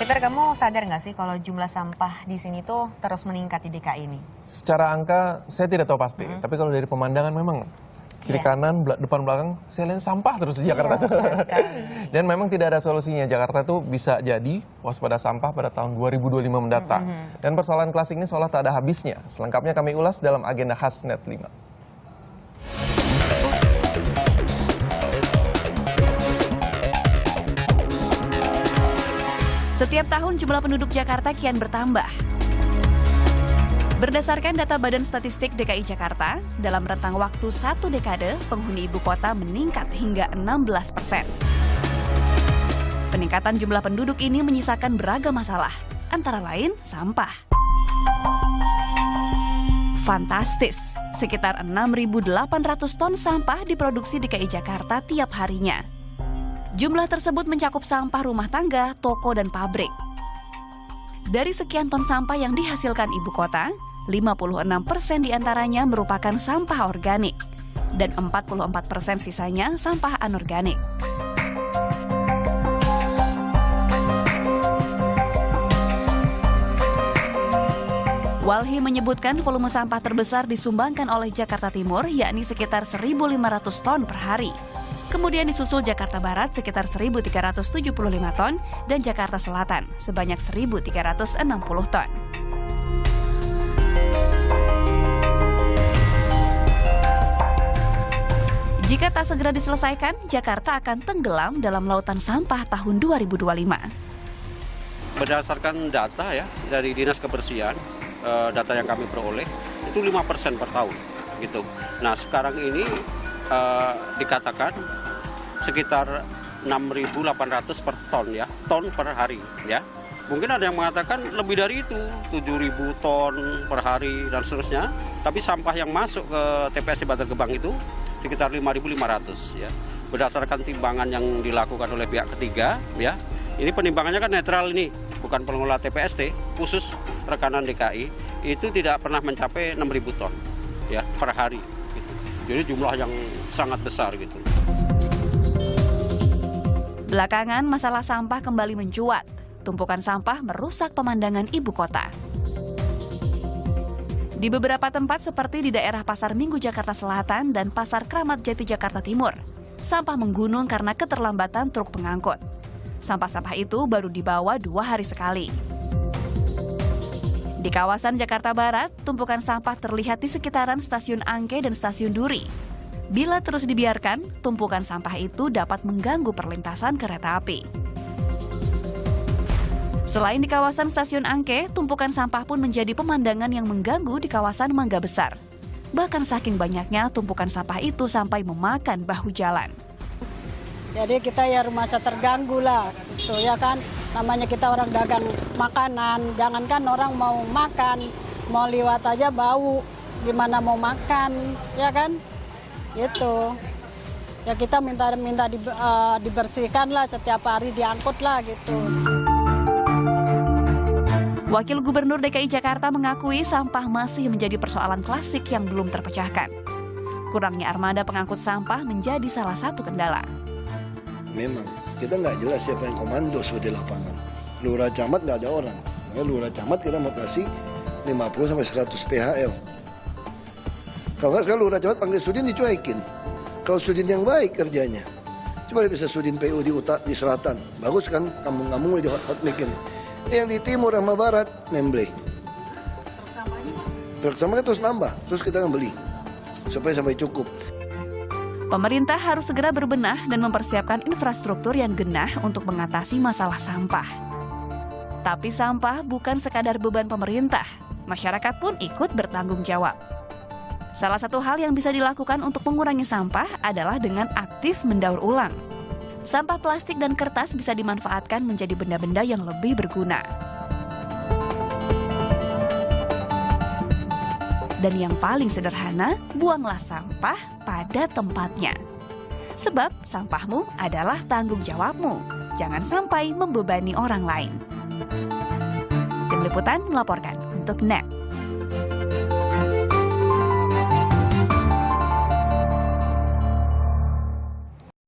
Peter, kamu sadar nggak sih kalau jumlah sampah di sini tuh terus meningkat di DKI ini? Secara angka saya tidak tahu pasti, tapi kalau dari pemandangan memang kiri kanan, depan belakang, saya lihat sampah terus di Jakarta. Dan memang tidak ada solusinya. Jakarta tuh bisa jadi waspada sampah pada tahun 2025 mendatang. Dan persoalan klasik ini seolah tak ada habisnya. Selengkapnya kami ulas dalam agenda khas Net 5. Setiap tahun jumlah penduduk Jakarta kian bertambah. Berdasarkan data Badan Statistik DKI Jakarta, dalam rentang waktu 1 dekade, penghuni ibu kota meningkat hingga 16%. Peningkatan jumlah penduduk ini menyisakan beragam masalah, antara lain sampah. Fantastis, sekitar 6.800 ton sampah diproduksi DKI Jakarta tiap harinya. Jumlah tersebut mencakup sampah rumah tangga, toko, dan pabrik. Dari sekian ton sampah yang dihasilkan ibu kota, 56% diantaranya merupakan sampah organik, dan 44% sisanya sampah anorganik. Walhi menyebutkan volume sampah terbesar disumbangkan oleh Jakarta Timur, yakni sekitar 1.500 ton per hari. Kemudian disusul Jakarta Barat sekitar 1.375 ton dan Jakarta Selatan sebanyak 1.360 ton. Jika tak segera diselesaikan, Jakarta akan tenggelam dalam lautan sampah tahun 2025. Berdasarkan data ya dari Dinas Kebersihan, data yang kami peroleh itu 5% per tahun gitu. Nah, sekarang ini dikatakan sekitar 6.800 per ton per hari ya. Mungkin ada yang mengatakan lebih dari itu, 7.000 ton per hari dan seterusnya. Tapi sampah yang masuk ke TPS di Bantar Gebang itu sekitar 5.500 ya. Berdasarkan timbangan yang dilakukan oleh pihak ketiga ya. Ini penimbangannya kan netral ini, bukan pengelola TPST, khusus rekanan DKI itu tidak pernah mencapai 6.000 ton ya per hari gitu. Jadi jumlah yang sangat besar gitu. Belakangan masalah sampah kembali mencuat. Tumpukan sampah merusak pemandangan ibu kota. Di beberapa tempat seperti di daerah Pasar Minggu Jakarta Selatan dan Pasar Kramat Jati Jakarta Timur, sampah menggunung karena keterlambatan truk pengangkut. Sampah-sampah itu baru dibawa 2 hari sekali. Di kawasan Jakarta Barat, tumpukan sampah terlihat di sekitaran Stasiun Angke dan Stasiun Duri. Bila terus dibiarkan, tumpukan sampah itu dapat mengganggu perlintasan kereta api. Selain di kawasan Stasiun Angke, tumpukan sampah pun menjadi pemandangan yang mengganggu di kawasan Mangga Besar. Bahkan saking banyaknya, tumpukan sampah itu sampai memakan bahu jalan. Jadi kita ya merasa terganggu lah, gitu ya kan. Namanya kita orang dagang makanan, jangankan orang mau makan, mau liwat aja bau, gimana mau makan, ya kan? Gitu. Ya kita minta dibersihkan lah setiap hari, diangkut lah gitu. Wakil Gubernur DKI Jakarta mengakui sampah masih menjadi persoalan klasik yang belum terpecahkan. Kurangnya armada pengangkut sampah menjadi salah satu kendala. Memang kita nggak jelas siapa yang komando seperti lapangan. Lurah camat nggak ada orang. Lurah camat kita mau kasih 50-100 PHL. Kalau nggak sekarang lurah camat panggil sudin dicuekin. Kalau sudin yang baik kerjanya, coba bisa sudin PU di selatan. Bagus kan, kampung-kampung di hotmikin. Yang di timur sama barat, memble. Truk sampahnya terus nambah, terus kita ngebeli. Supaya sampai cukup. Pemerintah harus segera berbenah dan mempersiapkan infrastruktur yang genah untuk mengatasi masalah sampah. Tapi sampah bukan sekadar beban pemerintah, masyarakat pun ikut bertanggung jawab. Salah satu hal yang bisa dilakukan untuk mengurangi sampah adalah dengan aktif mendaur ulang. Sampah plastik dan kertas bisa dimanfaatkan menjadi benda-benda yang lebih berguna. Dan yang paling sederhana, buanglah sampah pada tempatnya. Sebab sampahmu adalah tanggung jawabmu. Jangan sampai membebani orang lain. Tim Liputan melaporkan untuk NET.